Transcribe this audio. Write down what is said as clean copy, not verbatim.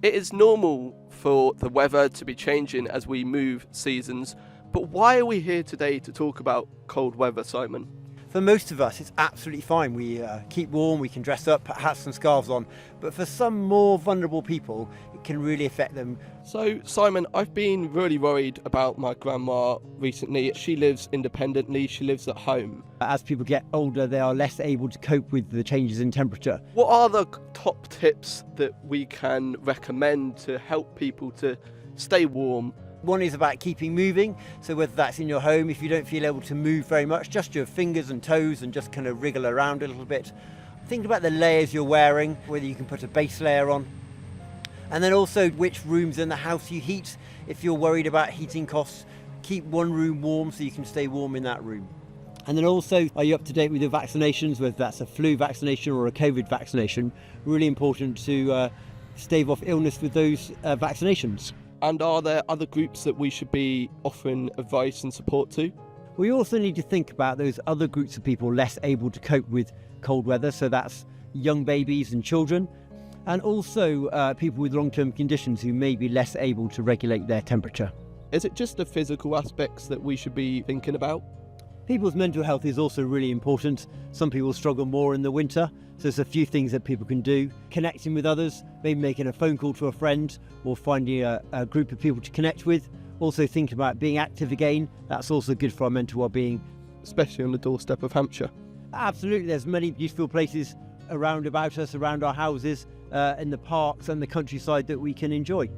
It is normal for the weather to be changing as we move seasons, but why are we here today to talk about cold weather, Simon? For most of us, it's absolutely fine. We keep warm, we can dress up, put hats and scarves on. But for some more vulnerable people, it can really affect them. So, Simon, I've been really worried about my grandma recently. She lives independently, she lives at home. As people get older, they are less able to cope with the changes in temperature. What are the top tips that we can recommend to help people to stay warm? One is about keeping moving, so whether that's in your home, if you don't feel able to move very much, just your fingers and toes and just kind of wriggle around a little bit. Think about the layers you're wearing, whether you can put a base layer on. And then also which rooms in the house you heat. If you're worried about heating costs, keep one room warm so you can stay warm in that room. And then also, are you up to date with your vaccinations, whether that's a flu vaccination or a COVID vaccination? Really important to stave off illness with those vaccinations. And are there other groups that we should be offering advice and support to? We also need to think about those other groups of people less able to cope with cold weather, so that's young babies and children, and also people with long-term conditions who may be less able to regulate their temperature. Is it just the physical aspects that we should be thinking about? People's mental health is also really important. Some people struggle more in the winter, so there's a few things that people can do. Connecting with others, maybe making a phone call to a friend or finding a group of people to connect with. Also think about being active again. That's also good for our mental well-being. Especially on the doorstep of Hampshire. Absolutely, there's many beautiful places around about us, around our houses, in the parks and the countryside that we can enjoy.